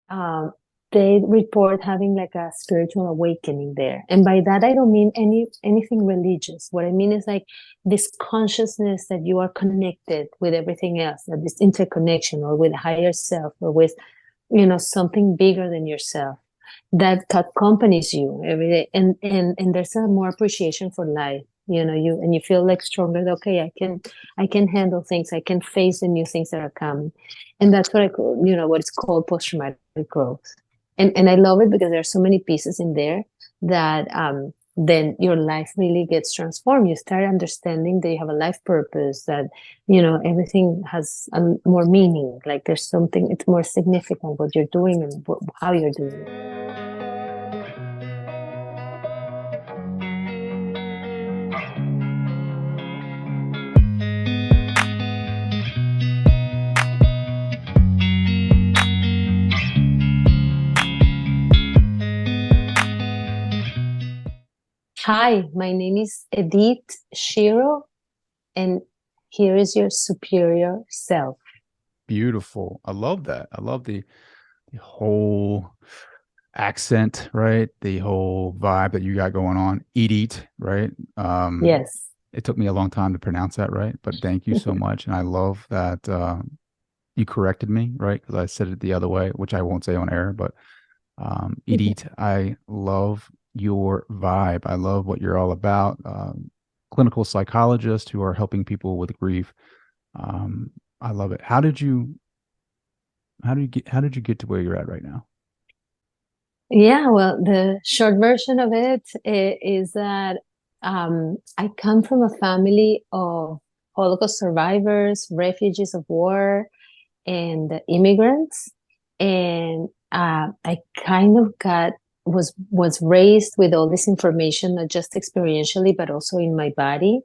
um, they report having like a spiritual awakening there. And by that, I don't mean anything religious. What I mean is like this consciousness that you are connected with everything else, that this interconnection or with higher self or with, something bigger than yourself that accompanies you every day. And there's a more appreciation for life. You feel like stronger. Okay, I can handle things. I can face the new things that are coming. And that's what what it's called post-traumatic growth. And I love it because there are so many pieces in there that then your life really gets transformed. You start understanding that you have a life purpose, that everything has more meaning. Like there's something, it's more significant what you're doing and how you're doing it. Hi, my name is Edith Shiro, and here is your superior self. Beautiful. I love that. I love the whole accent, right? The whole vibe that you got going on. Eat, right? Yes. It took me a long time to pronounce that right, but thank you so much. And I love that you corrected me, right? Because I said it the other way, which I won't say on air, but Edith, I love your vibe. I love what you're all about. Clinical psychologist who are helping people with grief. Um, I love it. How did you get to where you're at right now? Yeah, well, the short version of it is that I come from a family of Holocaust survivors, refugees of war, and immigrants, and I kind of got was raised with all this information, not just experientially, but also in my body,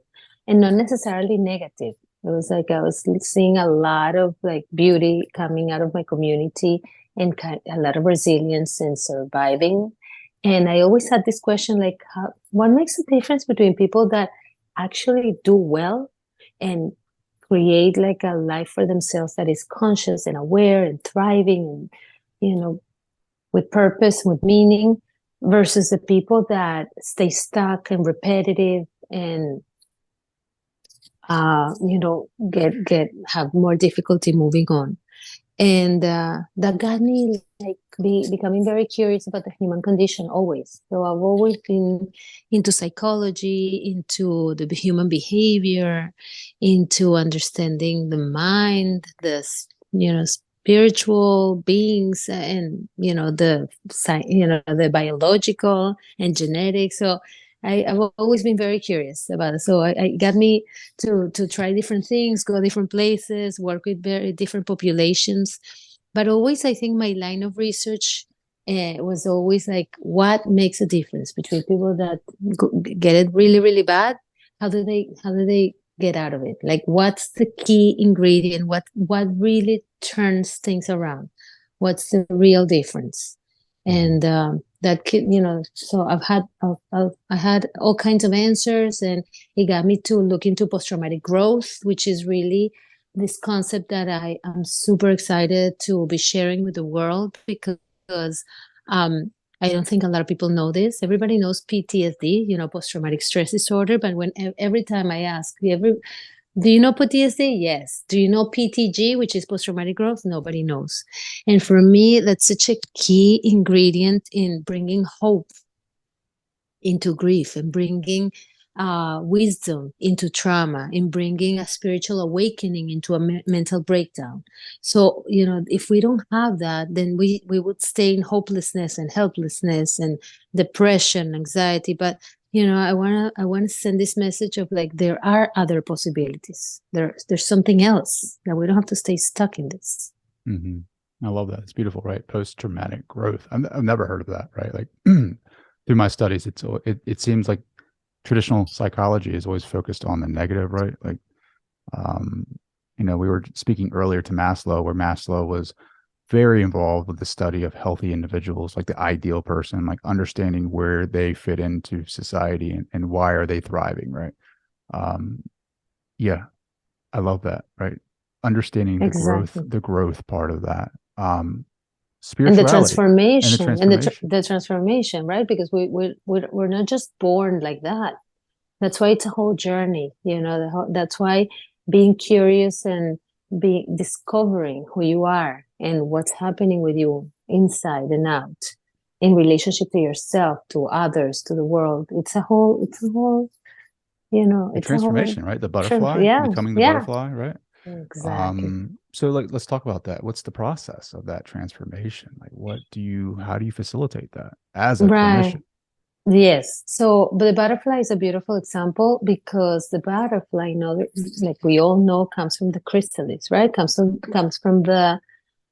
and not necessarily negative. It was like I was seeing a lot of like beauty coming out of my community and a lot of resilience and surviving. And I always had this question like, what makes the difference between people that actually do well and create like a life for themselves that is conscious and aware and thriving and, with purpose, with meaning, versus the people that stay stuck and repetitive and get have more difficulty moving on. And that got me like becoming very curious about the human condition always. So I've always been into psychology, into the human behavior, into understanding the mind, spiritual beings, and the biological and genetics. So I've always been very curious about it. So I got me to try different things, go different places, work with very different populations. But always, I think my line of research was always like, what makes a difference between people that get it really, really bad? How do they get out of it? Like, what's the key ingredient? What really turns things around? What's the real difference? Mhm. And that kid, so I had all kinds of answers, and it got me to look into post-traumatic growth, which is really this concept that I am super excited to be sharing with the world because um, I don't think a lot of people know this. Everybody knows PTSD, post-traumatic stress disorder, but every time I ask, do you know PTSD? Yes. Do you know PTG, which is post-traumatic growth? Nobody knows. And for me, that's such a key ingredient in bringing hope into grief and bringing wisdom into trauma, in bringing a spiritual awakening into a mental breakdown. So, if we don't have that, then we would stay in hopelessness and helplessness and depression, anxiety. But I wanna send this message of like there are other possibilities. There's something else that we don't have to stay stuck in this. Mhm. I love that. It's beautiful, right? Post-traumatic growth. I've never heard of that, right? Like through my studies, it seems like traditional psychology is always focused on the negative, right? Like, um, we were speaking earlier to Maslow, where Maslow was very involved with the study of healthy individuals, like the ideal person, like understanding where they fit into society and why are they thriving, right? Um, yeah, I love that, right? Understanding Exactly. the growth part of that. Um, And the spirituality and the transformation, and transformation. the transformation, right? Because we're not just born like that. That's why it's a whole journey, that's why being curious and be discovering who you are and what's happening with you inside and out in relationship to yourself, to others, to the world. It's a whole, The it's a whole, transformation, right? The butterfly, yeah, becoming the yeah, butterfly, right? exactly. So like let's talk about that. What's the process of that transformation? Like how do you facilitate that as a Right. clinician? Yes. So, but the butterfly is a beautiful example because the butterfly, like we all know, comes from the chrysalis, right? Comes from the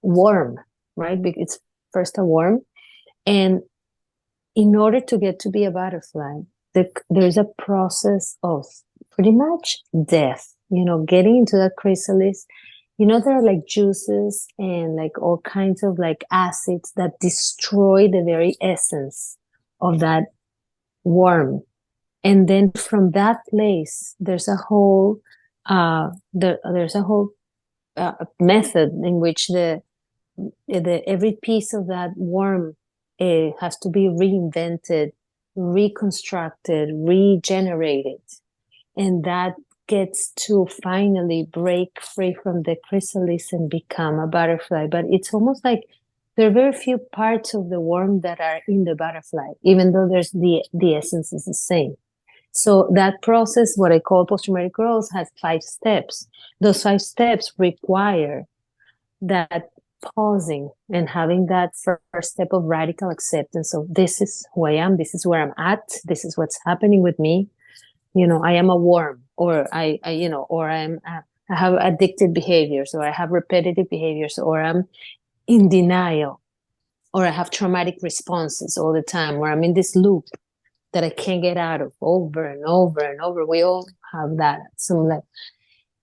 worm, right? It's first a worm, and in order to get to be a butterfly, there's a process of pretty much death. Getting into that chrysalis. There are like juices and like all kinds of like acids that destroy the very essence of that worm. And then from that place, there's a whole method in which every piece of that worm has to be reinvented, reconstructed, regenerated, and that gets to finally break free from the chrysalis and become a butterfly. But it's almost like there are very few parts of the worm that are in the butterfly, even though there's the essence is the same. So that process, what I call post-traumatic growth, has 5 steps. Those 5 steps require that pausing and having that first step of radical acceptance of this is who I am, this is where I'm at, this is what's happening with me. I am a worm, or or I have addictive behaviors, or I have repetitive behaviors, or I'm in denial, or I have traumatic responses all the time, or I'm in this loop that I can't get out of over and over and over. We all have that at some level.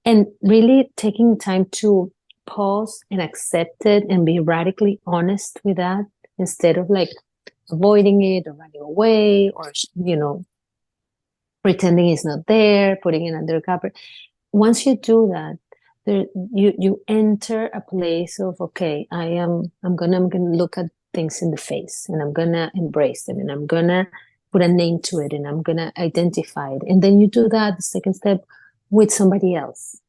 And really taking time to pause and accept it and be radically honest with that instead of like avoiding it or running away or, pretending it's not there, putting it under cover. Once you do that, you enter a place of, okay, I'm gonna look at things in the face and I'm gonna embrace them and I'm gonna put a name to it and I'm gonna identify it. And then you do that, the second step, with somebody else.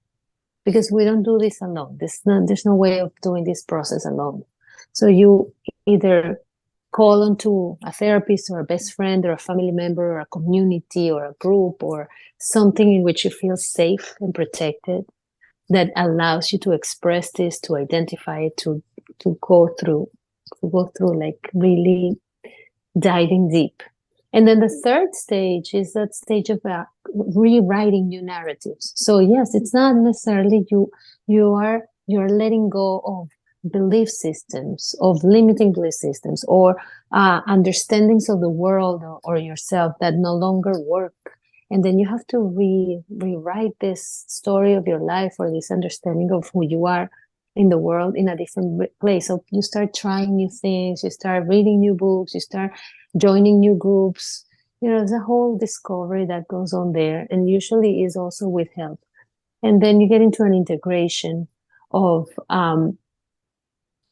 Because we don't do this alone. There's no way of doing this process alone. So you either call onto a therapist or a best friend or a family member or a community or a group or something in which you feel safe and protected that allows you to express this, to identify it, to go through like really diving deep. And then the third stage is that stage of rewriting new narratives. So yes, it's not necessarily you're letting go of belief systems, of limiting belief systems, or understandings of the world or yourself that no longer work. And then you have to rewrite this story of your life or this understanding of who you are in the world in a different place. So you start trying new things, you start reading new books, you start joining new groups. There's a whole discovery that goes on there, and usually is also with help. And then you get into an integration of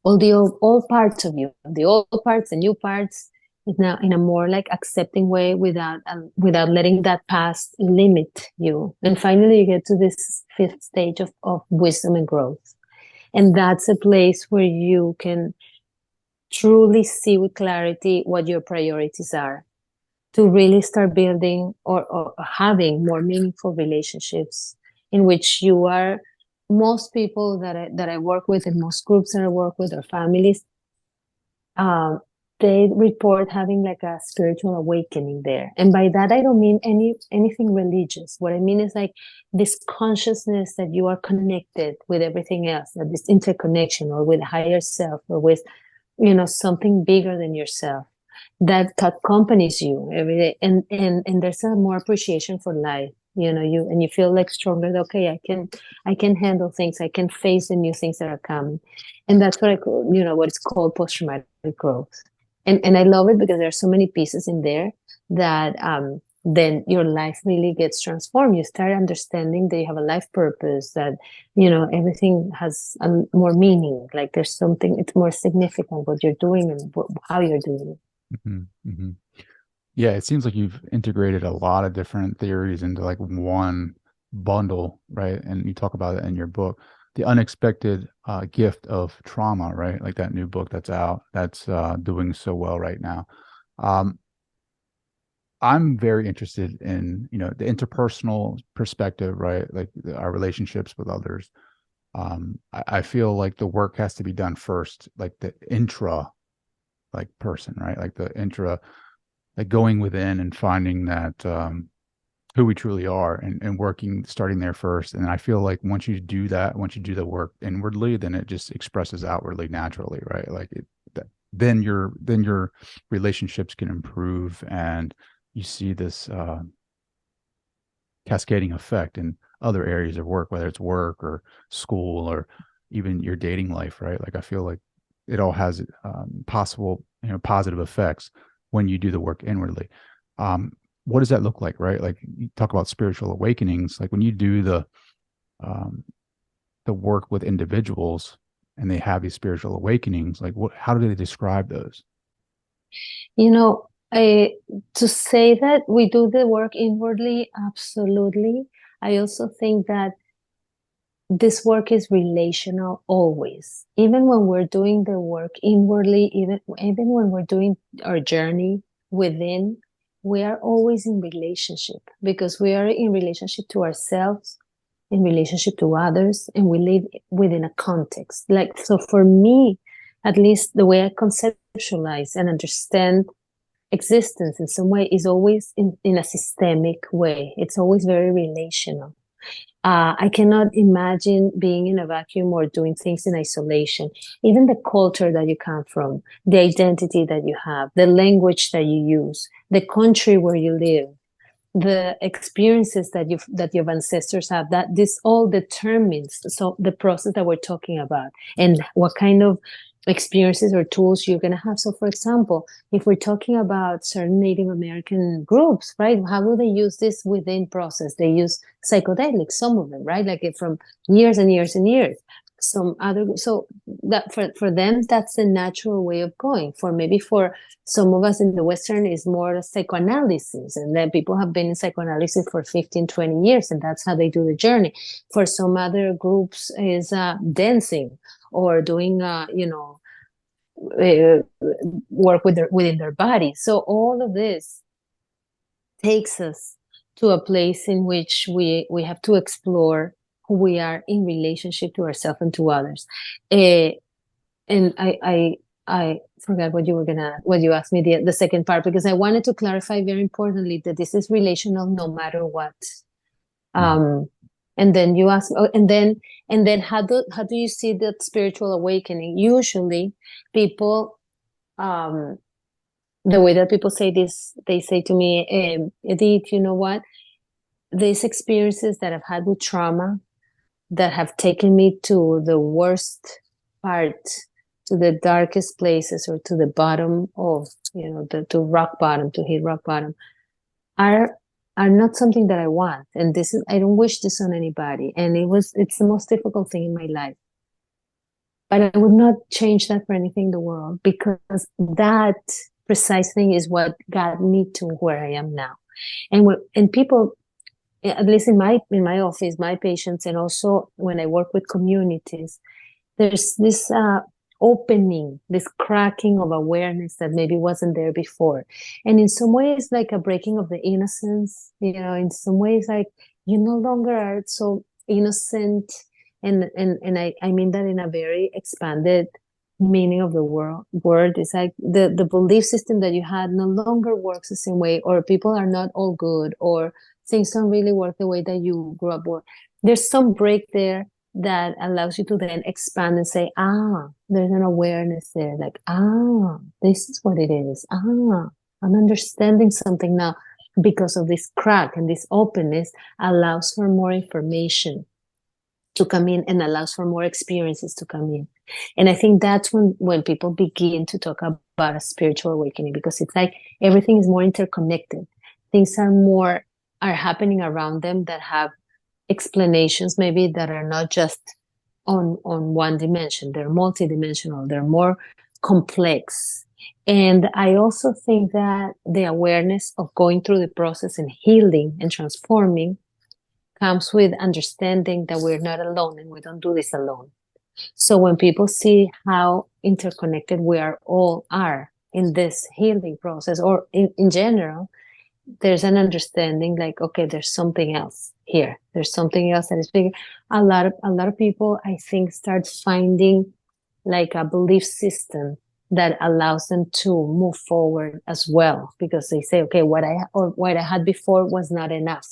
all the old parts of you, the old parts, the new parts, now in a more like accepting way without letting that past limit you. And finally, you get to this fifth stage of wisdom and growth. And that's a place where you can truly see with clarity what your priorities are to really start building or having more meaningful relationships in which you are. Most people that I work with and most groups that I work with or families, they report having like a spiritual awakening there. And by that, I don't mean anything religious. What I mean is like this consciousness that you are connected with everything else, that this interconnection or with higher self or with, something bigger than yourself that accompanies you every day. And there's a more appreciation for life. You feel like stronger. Okay, I can handle things. I can face the new things that are coming. And that's what I call, what is called post-traumatic growth. And I love it because there are so many pieces in there that then your life really gets transformed. You start understanding that you have a life purpose, that, you know, everything has more meaning. Like there's something, it's more significant what you're doing and how you're doing it. Mm-hmm. Mm-hmm. Yeah, it seems like you've integrated a lot of different theories into like one bundle, right? And you talk about it in your book, The Unexpected Gift of Trauma, right? Like that new book that's out, that's doing so well right now. Um, I'm very interested in, you know, the interpersonal perspective, right? Like our relationships with others. I feel like the work has to be done first, like the intra, like person, right? Like the intra, like going within and finding that who we truly are, and working, starting there first. And I feel like once you do that, once you do the work inwardly, then it just expresses outwardly naturally, right? Like then your relationships can improve, and you see this cascading effect in other areas of work, whether it's work or school or even your dating life, right? Like I feel like it all has possible, you know, positive effects when you do the work inwardly. What does that look like, right? Like you talk about spiritual awakenings, like when you do um, the work with individuals and they have these spiritual awakenings, like how do they describe those? You know, to say that we do the work inwardly, absolutely. I also think that this work is relational always. Even when we're doing the work inwardly, even when we're doing our journey within, we are always in relationship, because we are in relationship to ourselves, in relationship to others, and we live within a context. Like, so for me, at least the way I conceptualize and understand existence in some way is always in a systemic way. It's always very relational. I cannot imagine being in a vacuum or doing things in isolation. Even the culture that you come from, the identity that you have, the language that you use, the country where you live, the experiences that your ancestors have, that this all determines so the process that we're talking about, and what kind of experiences or tools you're going to have. So for example, if we're talking about certain Native American groups, right, how will they use this within process? They use psychedelics, some of them, right, like from years and years and years. Some other, so that for them, that's the natural way of going. For maybe for some of us in the Western is more psychoanalysis, and then people have been in psychoanalysis for 15-20 years, and that's how they do the journey. For some other groups is dancing or doing work within their body. So all of this takes us to a place in which we have to explore who we are in relationship to ourselves and to others. And I forgot what you asked me, the second part, because I wanted to clarify very importantly that this is relational no matter what. And then you ask, and then how do you see that spiritual awakening? Usually, people, the way that people say this, they say to me, Edith, you know what? These experiences that I've had with trauma that have taken me to the worst part, to the darkest places, or to the bottom of, to rock bottom, to hit rock bottom, are not something that I want. And this is, I don't wish this on anybody. And it's the most difficult thing in my life. But I would not change that for anything in the world, because that precise thing is what got me to where I am now. And people, at least in my office, my patients, and also when I work with communities, there's this opening, this cracking of awareness that maybe wasn't there before. And in some ways, like a breaking of the innocence, in some ways, like you no longer are so innocent. And I mean that in a very expanded meaning of the word. It's like the belief system that you had no longer works the same way, or people are not all good, or things don't really work the way that you grew up with. There's some break there that allows you to then expand and say, there's an awareness there. Like, this is what it is. I'm understanding something now, because of this crack, and this openness allows for more information to come in, and allows for more experiences to come in. And I think that's when people begin to talk about a spiritual awakening, because it's like everything is more interconnected. things are happening around them that have explanations maybe that are not just on one dimension. They're multidimensional. They're more complex. And I also think that the awareness of going through the process and healing and transforming comes with understanding that we're not alone and we don't do this alone. So when people see how interconnected we are in this healing process, or in general, there's an understanding like, okay, there's something else here. There's something else that is bigger. A lot of people, I think, start finding like a belief system that allows them to move forward as well, because they say, okay, what I had before was not enough.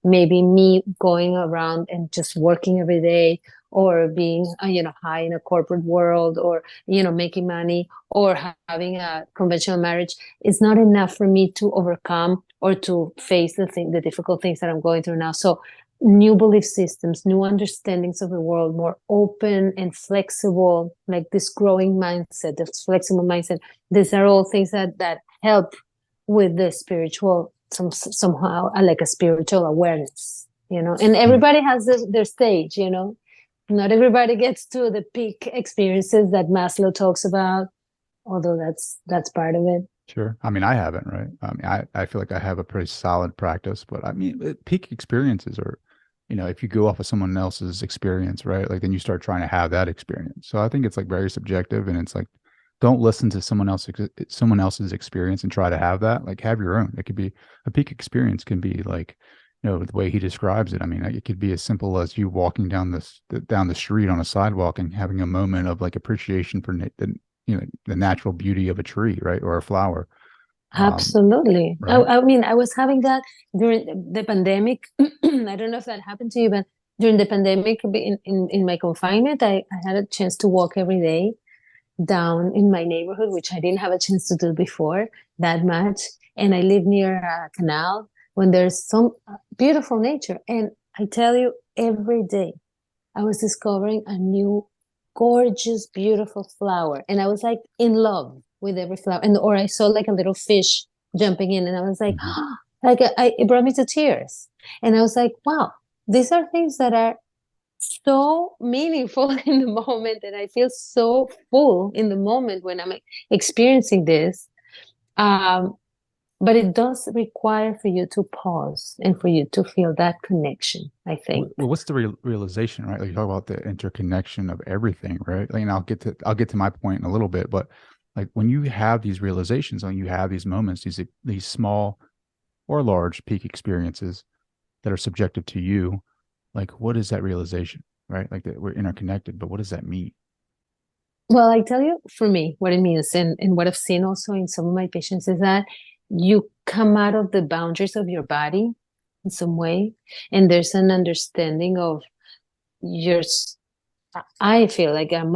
Maybe me going around and just working every day, or being high in a corporate world, or making money, or having a conventional marriage is not enough for me to overcome or to face the difficult things that I'm going through now. So new belief systems, new understandings of the world, more open and flexible, like this growing mindset, this flexible mindset, these are all things that help with the spiritual, somehow like a spiritual awareness, and everybody has their stage, not everybody gets to the peak experiences that Maslow talks about, although that's part of it. Sure. I mean, I haven't, right? I mean, I feel like I have a pretty solid practice, but I mean, peak experiences are, if you go off of someone else's experience, right? Like then you start trying to have that experience. So I think it's like very subjective, and it's like, don't listen to someone else's experience and try to have that. Like have your own. It could be a peak experience can be like, the way he describes it. I mean, it could be as simple as you walking down the street on a sidewalk and having a moment of like appreciation for the natural beauty of a tree, right, or a flower. Absolutely. Right. I mean, I was having that during the pandemic. I don't know if that happened to you, but during the pandemic, in my confinement, I had a chance to walk every day down in my neighborhood, which I didn't have a chance to do before that much. And I live near a canal when there's some beautiful nature. And I tell you, every day I was discovering a new gorgeous, beautiful flower. And I was like in love with every flower. Or I saw like a little fish jumping in, and I was like, it brought me to tears. And I was like, wow, these are things that are so meaningful in the moment, and I feel so full in the moment when I'm experiencing this. But it does require for you to pause and for you to feel that connection, I think. Well, what's the realization, right? Like you talk about the interconnection of everything, right? Like, and I'll get to my point in a little bit, but like when you have these realizations, when you have these moments, these small or large peak experiences that are subjective to you, like what is that realization, right? Like that we're interconnected, but what does that mean? Well, I tell you, for me, what it means, and what I've seen also in some of my patients, is that you come out of the boundaries of your body in some way, and there's an understanding of yours. I feel like I'm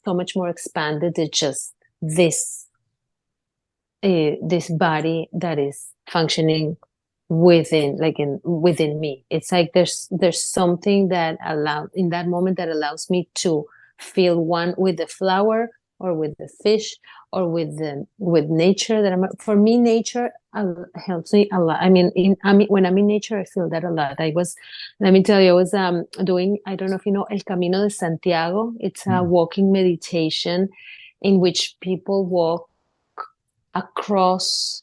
so much more expanded than just this this body that is functioning within me. It's like there's something that allows in that moment that allows me to feel one with the flower, or with the fish, or with nature. For me, nature helps me a lot. I mean, when I'm in nature, I feel that a lot. Let me tell you, I was doing, I don't know if you know El Camino de Santiago. It's a walking meditation in which people walk across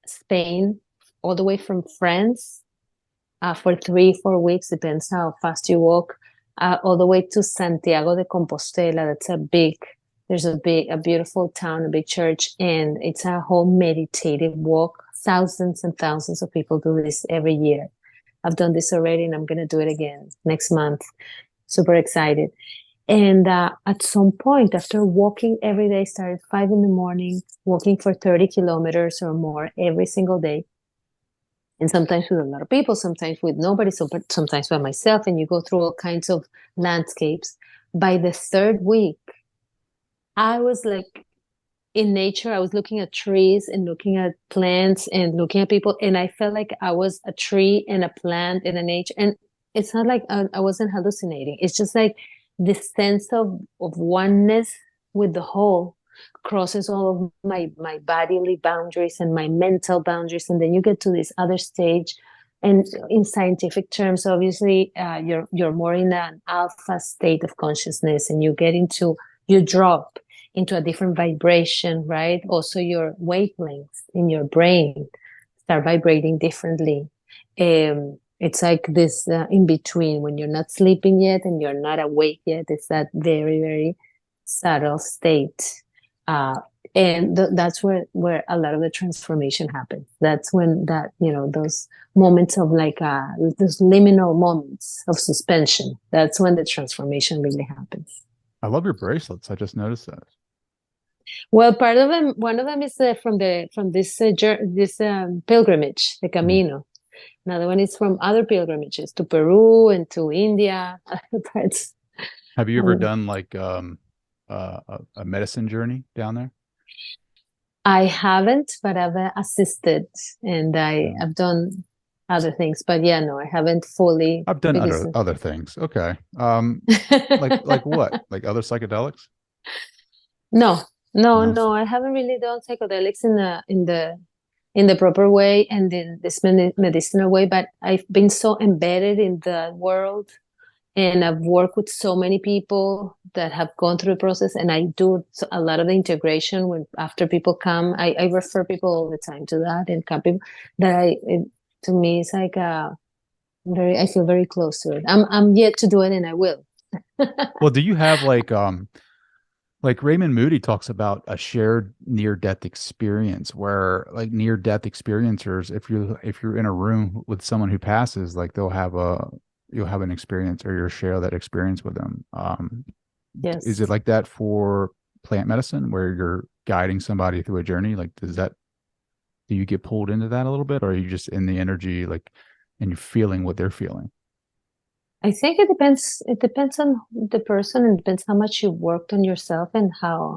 Spain, all the way from France, for 3-4 weeks, depends how fast you walk, all the way to Santiago de Compostela. There's a beautiful town, a big church, and it's a whole meditative walk. Thousands and thousands of people do this every year. I've done this already, and I'm going to do it again next month. Super excited. And at some point, after walking every day, started 5 a.m, walking for 30 kilometers or more every single day. And sometimes with a lot of people, sometimes with nobody, sometimes by myself. And you go through all kinds of landscapes. By the third week, I was like in nature. I was looking at trees and looking at plants and looking at people. And I felt like I was a tree and a plant and a nature. And it's not like I wasn't hallucinating. It's just like this sense of oneness with the whole, crosses all of my bodily boundaries and my mental boundaries, and then you get to this other stage. And in scientific terms, obviously, you're more in an alpha state of consciousness, and you drop into a different vibration, right? Also, your wavelengths in your brain start vibrating differently. It's like this in between, when you're not sleeping yet and you're not awake yet. It's that very, very subtle state. And that's where a lot of the transformation happens. That's when those moments of like those liminal moments of suspension, that's when the transformation really happens. I love your bracelets. I just noticed that. Well, one of them is from this pilgrimage, the Camino. Another one is from other pilgrimages to Peru and to India, other parts. Have you ever done like a medicine journey down there? I haven't, but I've assisted, and I've done other things. But yeah, no, I haven't fully. I've done other things. Okay. Like what? Like other psychedelics? No, No. no, I haven't really done psychedelics in the proper way and in this medicinal way. But I've been so embedded in the world, and I've worked with so many people that have gone through the process, and I do a lot of the integration when after people come. I refer people all the time to that, and come people that to me it's like I feel very close to it. I'm yet to do it, and I will. Well, do you have like Raymond Moody talks about a shared near-death experience, where like near-death experiencers, if you're in a room with someone who passes, like you'll have an experience, or you'll share that experience with them. Yes. Is it like that for plant medicine, where you're guiding somebody through a journey? Like, do you get pulled into that a little bit, or are you just in the energy, like, and you're feeling what they're feeling? I think it depends. It depends on the person, and depends how much you worked on yourself, and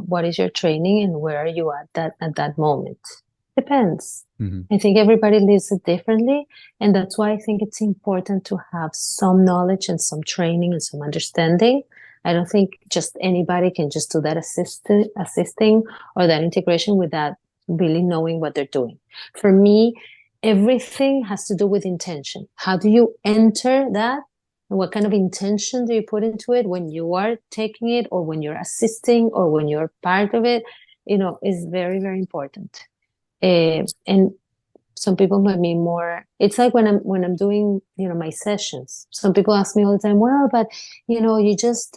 what is your training, and where are you at that moment. Depends. Mm-hmm. I think everybody lives it differently, and that's why I think it's important to have some knowledge and some training and some understanding. I don't think just anybody can just do that assisting or that integration without really knowing what they're doing. For me, everything has to do with intention. How do you enter that? And what kind of intention do you put into it when you are taking it, or when you're assisting, or when you're part of it? Is very, very important. And some people might be more. It's like when I'm doing my sessions. Some people ask me all the time, well, but you just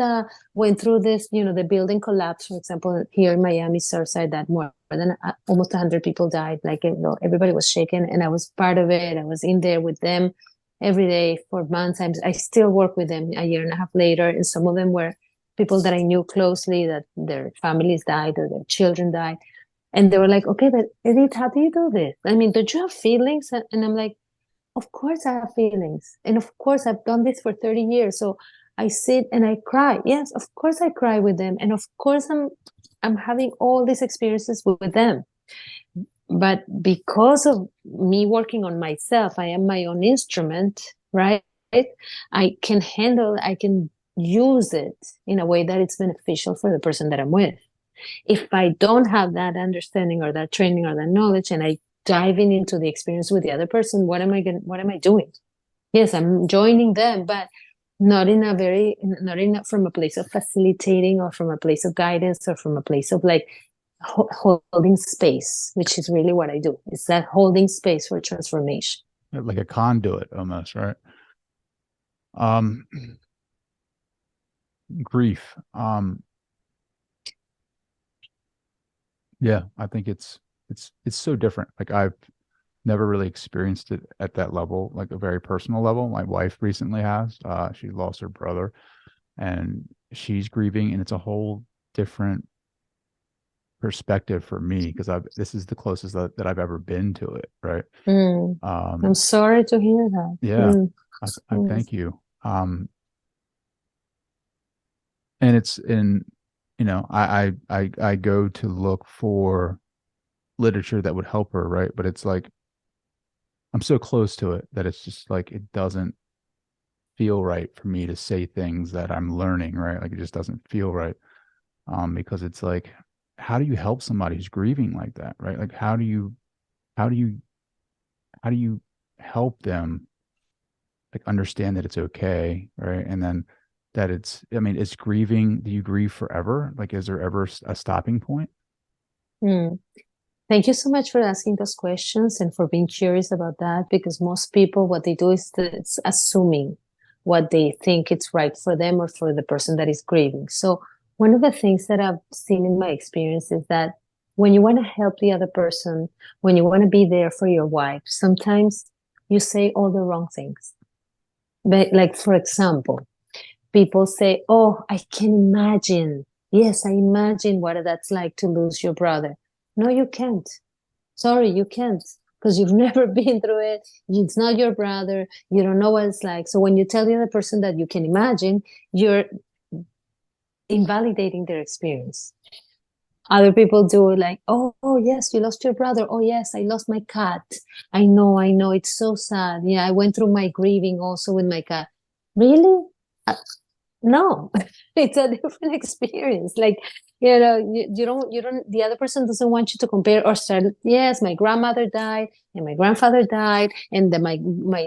went through this. The building collapse, for example, here in Miami, Surfside, that more than almost 100 people died. Like everybody was shaken, and I was part of it. I was in there with them every day for months. I still work with them a year and a half later, and some of them were people that I knew closely, that their families died or their children died. And they were like, okay, but Edith, how do you do this? I mean, don't you have feelings? And I'm like, of course I have feelings. And of course I've done this for 30 years. So I sit and I cry. Yes, of course I cry with them. And of course I'm having all these experiences with them. But because of me working on myself, I am my own instrument, right? I can use it in a way that it's beneficial for the person that I'm with. If I don't have that understanding or that training or that knowledge, and I dive into the experience with the other person, what am I doing? Yes, I'm joining them, but not from a place of facilitating, or from a place of guidance, or from a place of like holding space, which is really what I do. It's that holding space for transformation. Like a conduit almost, right? Grief. Yeah, I think it's so different. Like, I've never really experienced it at that level, like a very personal level. My wife recently has. She lost her brother, and she's grieving, and it's a whole different perspective for me, because this is the closest that I've ever been to it, right? I'm sorry to hear that. Yeah, I thank you. And it's in, I go to look for literature that would help her, right? But it's like, I'm so close to it that it's just like, it doesn't feel right for me to say things that I'm learning, right? Like, it just doesn't feel right. Because it's like, how do you help somebody who's grieving like that, right? Like how do you how do you help them like understand that it's okay, right? And then that it's, I mean, it's grieving. Do you grieve forever? Like, is there ever a stopping point? Mm. Thank you so much for asking those questions and for being curious about that, because most people, what they do is it's assuming what they think it's right for them or for the person that is grieving. So one of the things that I've seen in my experience is that when you want to help the other person, when you want to be there for your wife, sometimes you say all the wrong things. But like, for example, people say, "Oh, I can imagine. Yes, I imagine what that's like to lose your brother." No, you can't. Sorry, you can't, because you've never been through it. It's not your brother. You don't know what it's like. So when you tell the other person that you can imagine, you're invalidating their experience. Other people do it like, oh, yes, you lost your brother. Oh, yes, I lost my cat. I know. It's so sad. Yeah, I went through my grieving also with my cat. Really? Uh, no, it's a different experience. Like, you don't, the other person doesn't want you to compare or start, yes, my grandmother died and my grandfather died and then my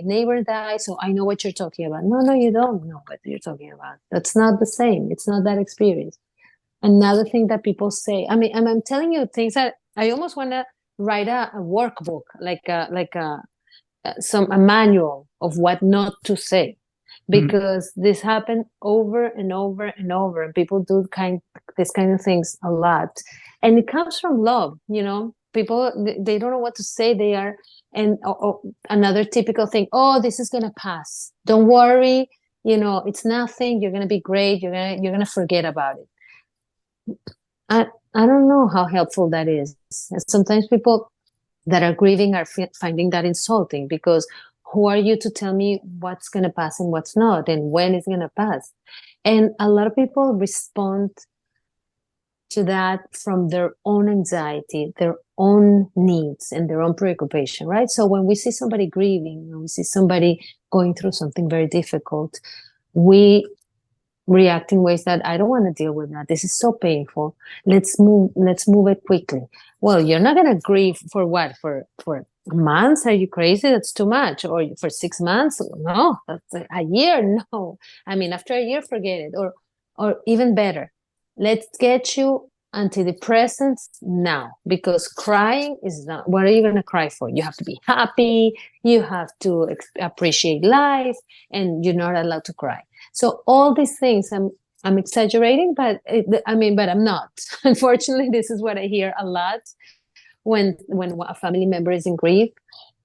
neighbor died. So I know what you're talking about. No, you don't know what you're talking about. That's not the same. It's not that experience. Another thing that people say, I mean, I'm telling you things that I almost want to write a workbook, a manual of what not to say, Mm. because this happened over and over and over, and people do this kind of things a lot, and it comes from love. People, they don't know what to say. They are, and another typical thing, oh, this is gonna pass, don't worry, it's nothing, you're gonna be great, you're gonna forget about it. I don't know how helpful that is. And sometimes people that are grieving are finding that insulting, because who are you to tell me what's going to pass and what's not and when it's going to pass? And a lot of people respond to that from their own anxiety, their own needs, and their own preoccupation, right? So when we see somebody grieving, when we see somebody going through something very difficult, we react in ways that I don't want to deal with that. This is so painful. Let's move it quickly. Well, you're not gonna grieve for what? For months? Are you crazy? That's too much. Or for 6 months? No, that's a year. No. I mean, after a year, forget it. Or even better, let's get you antidepressants now, because crying is not, what are you going to cry for? You have to be happy, you have to appreciate life, and you're not allowed to cry. So all these things, I'm exaggerating, but but I'm not. Unfortunately, this is what I hear a lot when a family member is in grief,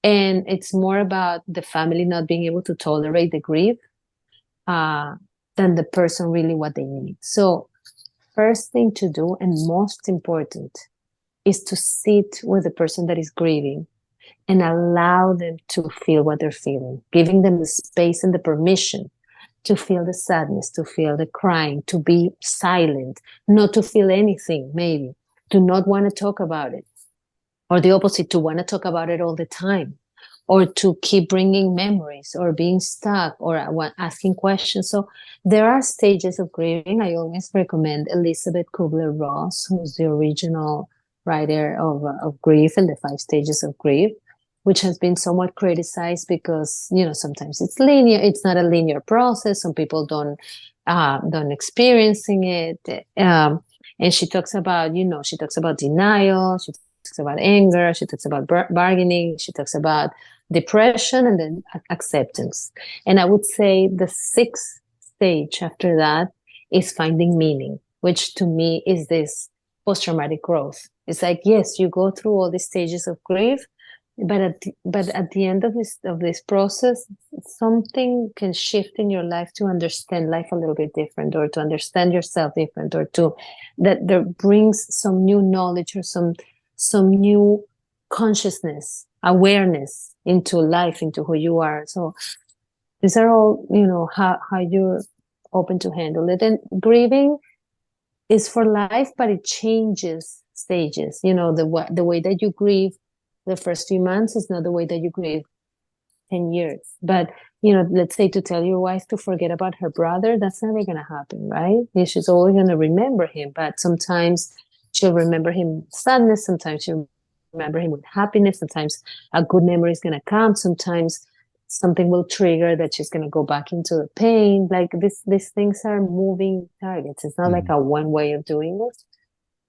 and it's more about the family not being able to tolerate the grief uh, than the person really what they need. So first thing to do, and most important, is to sit with the person that is grieving and allow them to feel what they're feeling, giving them the space and the permission to feel the sadness, to feel the crying, to be silent, not to feel anything, maybe, to not want to talk about it, or the opposite, to want to talk about it all the time, or to keep bringing memories, or being stuck, or asking questions. So there are stages of grieving. I always recommend Elizabeth Kubler-Ross, who's the original writer of grief and the 5 stages of grief, which has been somewhat criticized because, sometimes it's linear. It's not a linear process. Some people don't experiencing it. And she talks about, she talks about denial. She talks about anger. She talks about bargaining. She talks about depression, and then acceptance. And I would say the 6th stage after that is finding meaning, which to me is this post-traumatic growth. It's like, yes, you go through all these stages of grief, but at the end of this process, something can shift in your life to understand life a little bit different, or to understand yourself different, or that there brings some new knowledge, or some new consciousness, awareness into life, into who you are. So these are all, how you're open to handle it. And grieving is for life, but it changes stages. The way that you grieve the first few months is not the way that you grieve 10 years. But, let's say, to tell your wife to forget about her brother, that's never going to happen, right? She's always going to remember him. But sometimes she'll remember him with sadness. Sometimes she'll remember him with happiness. Sometimes a good memory is going to come. Sometimes something will trigger that she's going to go back into the pain. Like these things are moving targets. It's not like a one way of doing it.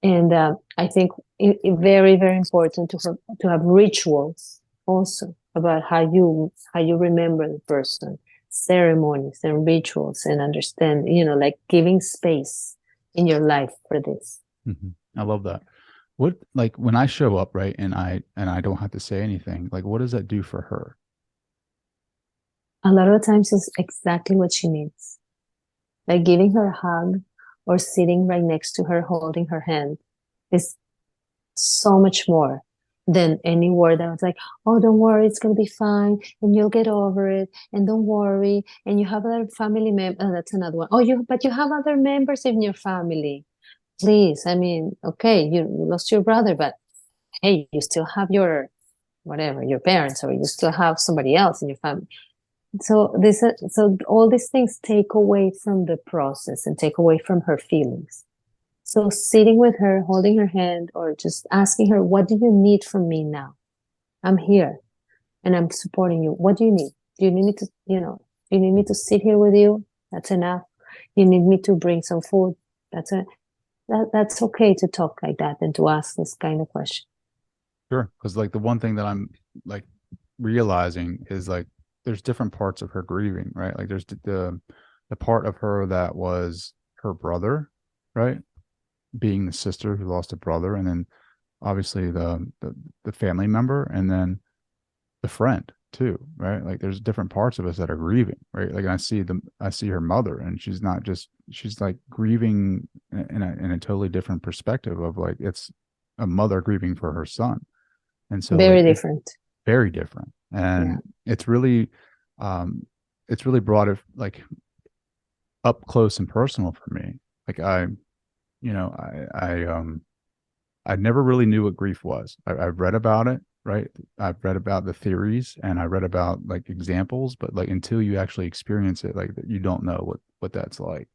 And I think very, very important to have rituals also about how you remember the person, ceremonies and rituals, and understand, like giving space in your life for this. I love that. What, like when I show up, right, and I don't have to say anything, like what does that do for her? A lot of times it's exactly what she needs. Like giving her a hug or sitting right next to her, holding her hand is so much more than any word that was like, oh, don't worry, it's going to be fine and you'll get over it, and don't worry, and you have other family members. Oh, that's another one. Oh, but you have other members in your family. Please, I mean, okay, you lost your brother, but hey, you still have your whatever, your parents, or you still have somebody else in your family. So all these things take away from the process and take away from her feelings. So sitting with her, holding her hand, or just asking her, what do you need from me now? I'm here and I'm supporting you. What do you need? Do you need me to, do you need me to sit here with you? That's enough. You need me to bring some food? That's okay to talk like that and to ask this kind of question. Sure. Because like the one thing that I'm like realizing is like there's different parts of her grieving, right? Like there's the part of her that was her brother, right? Being the sister who lost a brother, and then obviously the family member, and then the friend too, right? Like there's different parts of us that are grieving, right? Like I see her mother, and she's like grieving in a totally different perspective of like it's a mother grieving for her son. And so Very like different. very different. And it's really brought it like up close and personal for me. Like I never really knew what grief was. I've read about it, right? I've read about the theories and I read about like examples, but like until you actually experience it, like you don't know what that's like.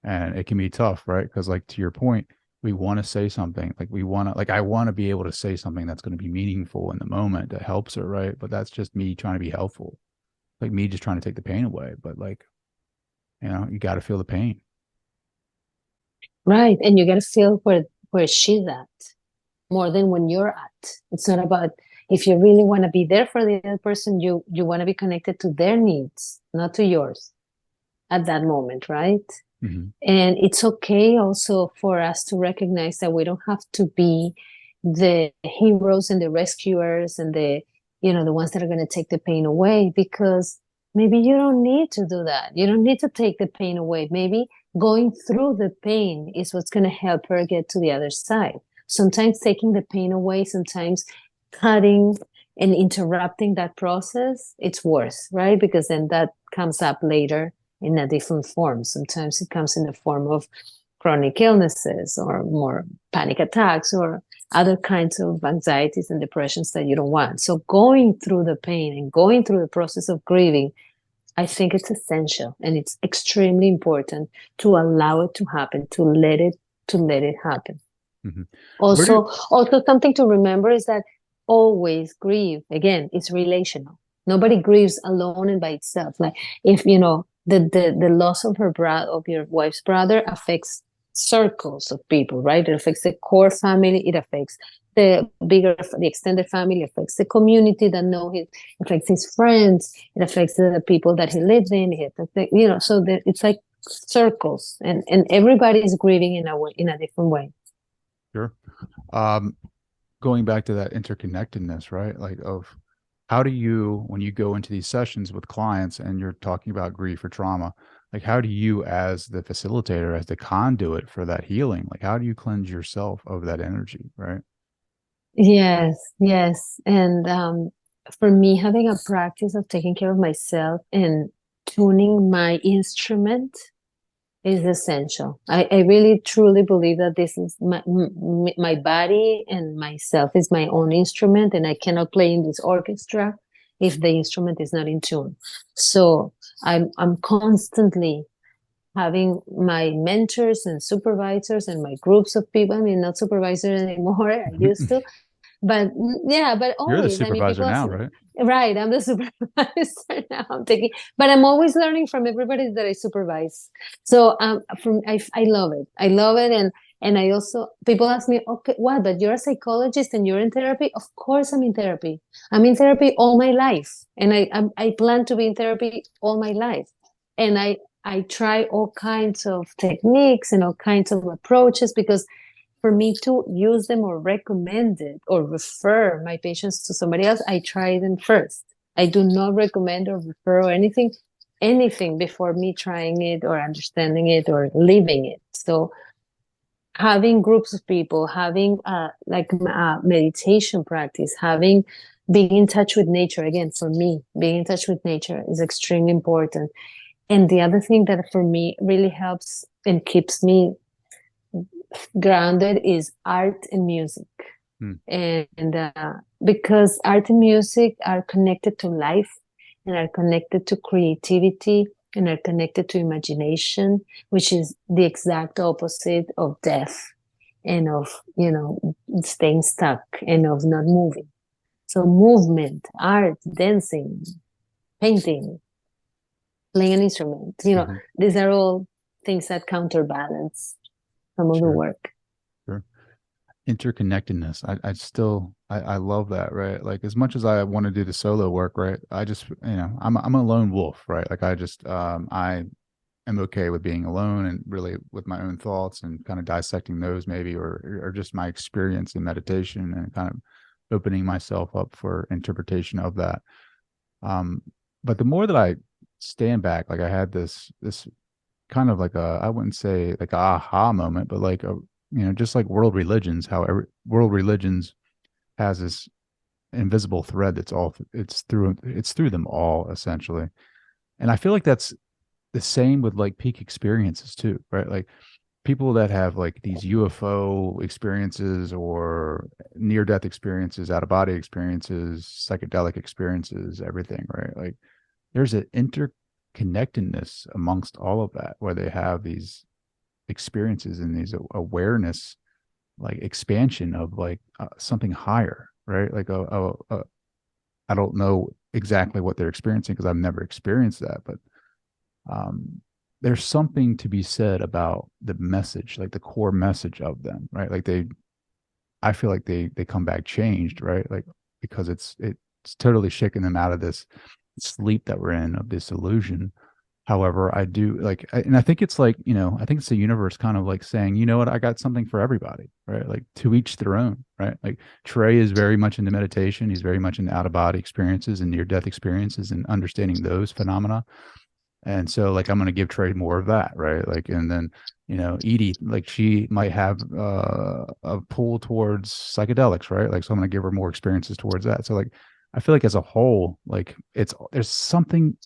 And it can be tough, right? Because like to your point, we want to say something, like I want to be able to say something that's going to be meaningful in the moment that helps her, right? But that's just me trying to be helpful, like me just trying to take the pain away. But like, you got to feel the pain. Right. And you got to feel where she's at more than when you're at. It's not about, if you really want to be there for the other person, you want to be connected to their needs, not to yours at that moment, right? And it's okay also for us to recognize that we don't have to be the heroes and the rescuers and the ones that are going to take the pain away, because maybe you don't need to do that. You don't need to take the pain away. Maybe going through the pain is what's going to help her get to the other side. Sometimes taking the pain away, sometimes cutting and interrupting that process, it's worse, right? Because then that comes up later in a different form. Sometimes it comes in the form of chronic illnesses or more panic attacks or other kinds of anxieties and depressions that you don't want. So going through the pain and going through the process of grieving, I think it's essential and it's extremely important to allow it to happen, to let it happen. Also something to remember is that always grieve, again, it's relational. Nobody grieves alone and by itself. Like if the loss of your wife's brother affects circles of people, right? It affects the core family, it affects the extended family, affects the community that know him, affects his friends, it affects the people that he lives in, so it's like circles, and everybody is grieving in a different way. Sure. Going back to that interconnectedness, right? Like of how do you, when you go into these sessions with clients and you're talking about grief or trauma, like how do you as the facilitator, as the conduit for that healing, like how do you cleanse yourself of that energy, right? Yes. And for me, having a practice of taking care of myself and tuning my instrument is essential. I really truly believe that this is my body and myself is my own instrument, and I cannot play in this orchestra if the instrument is not in tune. So I'm constantly having my mentors and supervisors and my groups of people. I mean, not supervisor anymore. I used to, but yeah, but You're the always, I mean, supervisor people ask now, me, right? right, I'm the supervisor now. I'm taking, but I'm always learning from everybody that I supervise. So I love it. I love it. And I also, people ask me, okay, what, but you're a psychologist and you're in therapy? Of course I'm in therapy. I'm in therapy all my life. And I plan to be in therapy all my life. And I try all kinds of techniques and all kinds of approaches, because for me to use them or recommend it or refer my patients to somebody else, I try them first. I do not recommend or refer or anything before me trying it or understanding it or living it. So having groups of people, having meditation practice, having being in touch with nature, again, for me, being in touch with nature is extremely important. And the other thing that for me really helps and keeps me grounded is art and music. Hmm. And because art and music are connected to life and are connected to creativity and are connected to imagination, which is the exact opposite of death and of, staying stuck and of not moving. So movement, art, dancing, painting, playing an instrument, these are all things that counterbalance some of the Sure. work. Sure. Interconnectedness. I love that, right? Like, as much as I want to do the solo work, right? I just, I'm a lone wolf, right? Like, I am okay with being alone and really with my own thoughts and kind of dissecting those, maybe, or just my experience in meditation and kind of opening myself up for interpretation of that. But the more that I stand back, like, I had this kind of like I wouldn't say like a aha moment, but like just like world religions, how world religions has this invisible thread it's through them all, essentially. And I feel like that's the same with like peak experiences too, right? Like, people that have like these UFO experiences or near death experiences, out of body experiences, psychedelic experiences, everything, right? Like, there's an interconnectedness amongst all of that, where they have these experiences and these awareness, like expansion of like something higher, right? Like I don't know exactly what they're experiencing because I've never experienced that, but there's something to be said about the message, like the core message of them, right? Like, I feel like they come back changed, right? Like, because it's totally shaking them out of this sleep that we're in, of this illusion. However, I do like, and I think it's like, I think it's the universe kind of like saying, you know what, I got something for everybody, right? Like, to each their own, right? Like, Trey is very much into meditation. He's very much into out of body experiences and near death experiences and understanding those phenomena. And so, like, I'm going to give Trey more of that, right? Like, and then, Edie, like, she might have a pull towards psychedelics, right? Like, so I'm going to give her more experiences towards that. So, like, I feel like as a whole, like, there's something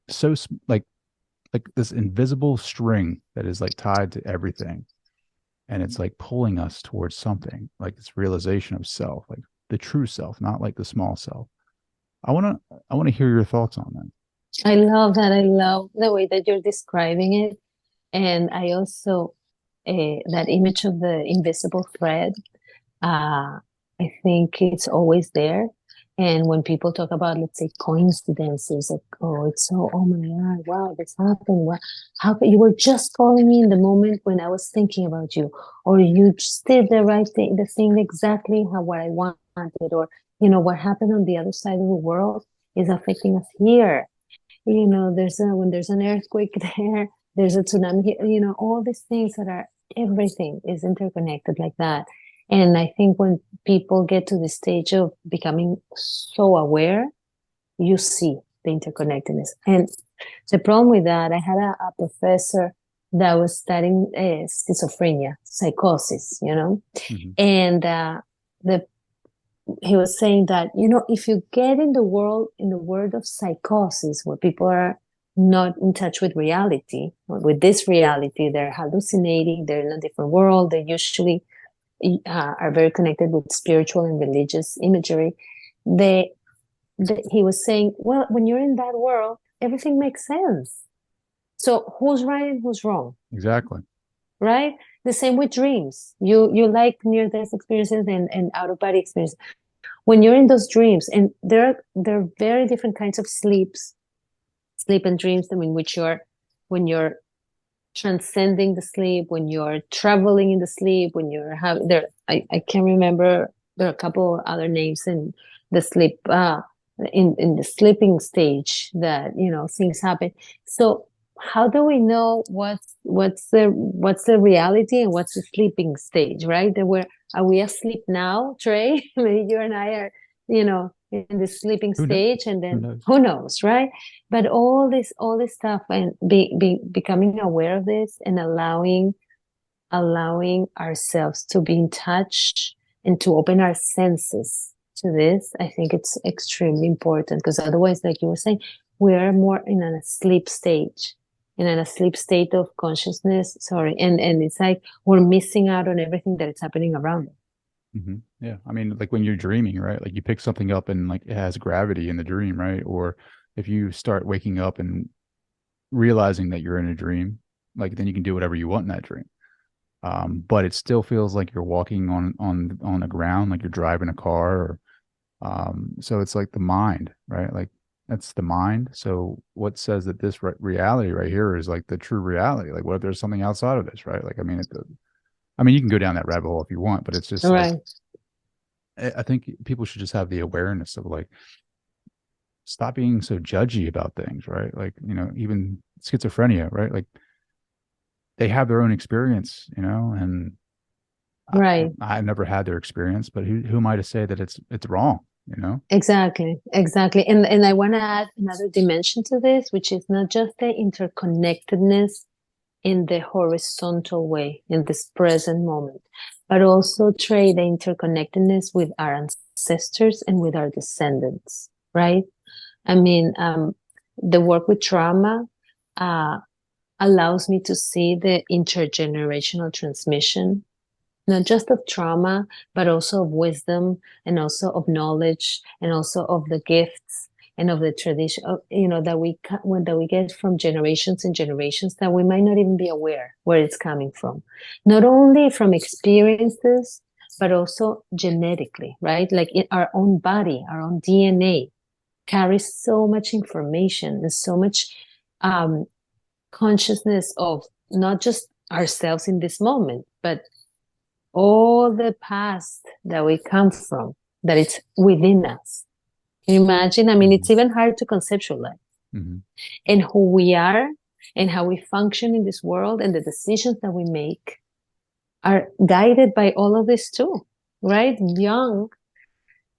so like this invisible string that is like tied to everything, and it's like pulling us towards something, like this realization of self, like the true self, not like the small self. I want to hear your thoughts on that. I love that. I love the way that you're describing it. And I also, that image of the invisible thread, I think it's always there. And when people talk about, let's say, coincidences, like, oh, it's so, oh my God, wow, this happened. Wow, how you were just calling me in the moment when I was thinking about you, or you just did the right thing, the thing exactly how what I wanted, or what happened on the other side of the world is affecting us here. When there's an earthquake there, there's a tsunami here, all these things that are, everything is interconnected like that. And I think when people get to the stage of becoming so aware, you see the interconnectedness. And the problem with that, I had a professor that was studying schizophrenia, psychosis, Mm-hmm. and the he was saying that, if you get in the world of psychosis, where people are not in touch with reality, with this reality, they're hallucinating, they're in a different world, they usually are very connected with spiritual and religious imagery. He was saying, well, when you're in that world, everything makes sense. So who's right and who's wrong? Exactly. Right? The same with dreams. You like near-death experiences and out-of-body experiences. When you're in those dreams, and there are very different kinds of sleep and dreams. I mean, which you're when you're transcending the sleep, when you're traveling in the sleep, when you're having there. I can't remember. There are a couple other names in the sleep, in the sleeping stage that things happen. So how do we know what's the reality and what's the sleeping stage, right? That are we asleep now, Trey? Maybe you and I are, in the sleeping Who knows? stage, and Who then knows? who knows, right? But all this stuff, and becoming aware of this and allowing ourselves to be in touch and to open our senses to this, I think it's extremely important, because otherwise, like you were saying, we are more in a sleep stage, in a sleep state of consciousness. Sorry, and it's like we're missing out on everything that is happening around us. Mm-hmm. Yeah. I mean, like when you're dreaming, right? Like you pick something up and like it has gravity in the dream, right? Or if you start waking up and realizing that you're in a dream, like then you can do whatever you want in that dream. But it still feels like you're walking on the ground, like you're driving a car. So it's like the mind, right? Like that's the mind. So what says that this reality right here is like the true reality? Like what if there's something outside of this, right? Like I mean, you can go down that rabbit hole if you want, but it's just like Right. I think people should just have the awareness of like stop being so judgy about things, right? Like, even schizophrenia, right? Like they have their own experience, and I, Right. I've never had their experience, but who am I to say that it's wrong, Exactly, exactly. And I want to add another dimension to this, which is not just the interconnectedness in the horizontal way, in this present moment, but also trade the interconnectedness with our ancestors and with our descendants, right? I mean, the work with trauma uh, allows me to see the intergenerational transmission, not just of trauma, but also of wisdom, and also of knowledge, and also of the gifts and of the tradition, that we get from generations and generations, that we might not even be aware where it's coming from. Not only from experiences, but also genetically, right? Like in our own body, our own DNA carries so much information and so much um, consciousness of not just ourselves in this moment, but all the past that we come from, that it's within us. Can you imagine? I mean, Mm-hmm. it's even hard to conceptualize. Mm-hmm. And who we are and how we function in this world and the decisions that we make are guided by all of this too, right? Jung,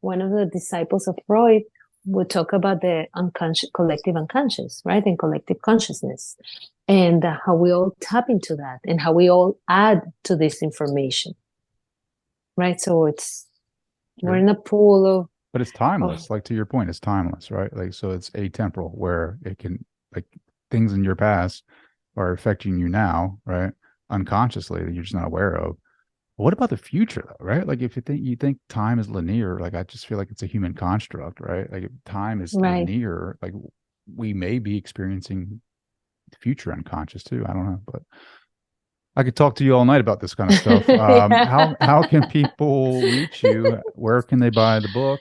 one of the disciples of Freud, would talk about the unconscious, collective unconscious, right? And collective consciousness, and how we all tap into that and how we all add to this information, right? So we're in a pool But it's of timeless. Like to your point, it's timeless, right? Like so it's atemporal where it can like things in your past are affecting you now, right? Unconsciously that you're just not aware of. What about the future though, right? Like if you think time is linear, like I just feel like it's a human construct, right? Like if time is right. linear, like we may be experiencing the future unconscious too. I don't know, but I could talk to you all night about this kind of stuff. Yeah. How can people reach you? Where can they buy the book?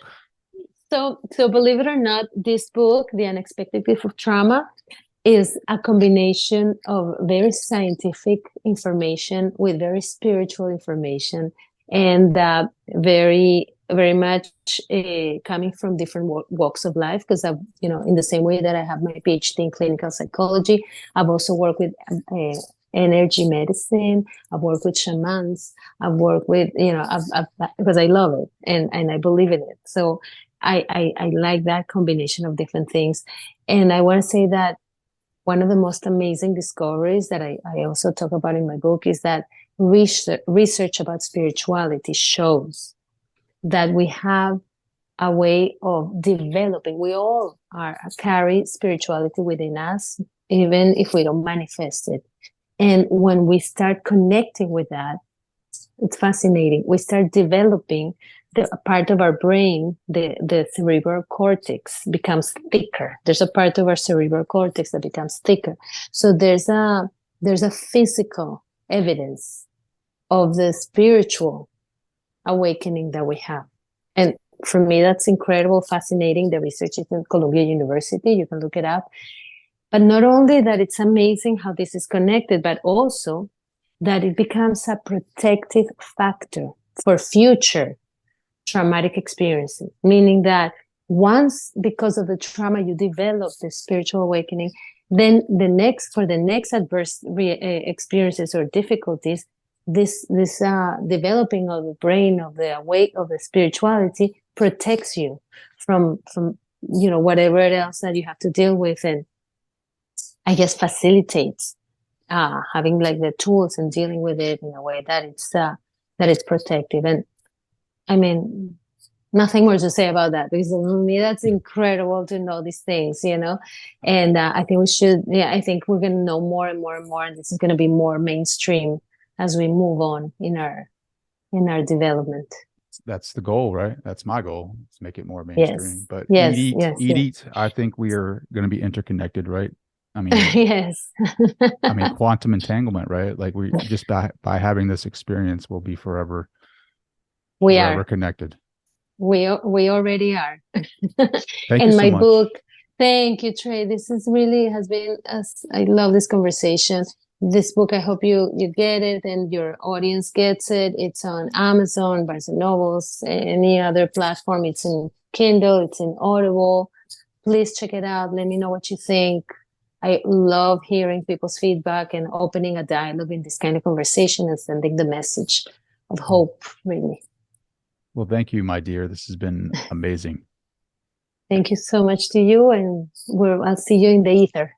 So believe it or not, this book, The Unexpected Gift of Trauma, is a combination of very scientific information with very spiritual information, and very, very much coming from different walks of life. Because I've, in the same way that I have my PhD in clinical psychology, I've also worked with energy medicine. I've worked with shamans. I've worked with, because I love it and I believe in it. So I like that combination of different things. And I want to say that one of the most amazing discoveries that I also talk about in my book is that research about spirituality shows that we have a way of developing. We all carry spirituality within us, even if we don't manifest it. And when we start connecting with that, it's fascinating. We start developing a part of our brain, the cerebral cortex, becomes thicker. There's a part of our cerebral cortex that becomes thicker. So there's a physical evidence of the spiritual awakening that we have. And for me, that's incredible, fascinating. The research is in Columbia University. You can look it up. But not only that, it's amazing how this is connected, but also that it becomes a protective factor for future traumatic experiences, meaning that once, because of the trauma, you develop this spiritual awakening, then the next adverse experiences or difficulties, this developing of the brain, of the spirituality, protects you from whatever else that you have to deal with, and I guess facilitates having like the tools and dealing with it in a way that it's protective. And I mean, nothing more to say about that, because for me, that's incredible to know these things, and I think I think we're going to know more and more and more, and this is going to be more mainstream as we move on in our development. That's the goal, right? That's my goal, to make it more mainstream. Yes. But Yes. Edith, I think we are going to be interconnected, right? I mean, yes. I mean, quantum entanglement, right? Like we just by having this experience, we'll be forever connected. We already are. Thank you so much. Book. Thank you, Trey. This has been I love this conversation. This book, I hope you get it and your audience gets it. It's on Amazon, Barnes and Nobles, any other platform. It's in Kindle, it's in Audible. Please check it out. Let me know what you think. I love hearing people's feedback and opening a dialogue in this kind of conversation and sending the message of hope, really. Well, thank you, my dear. This has been amazing. Thank you so much to you, and I'll see you in the ether.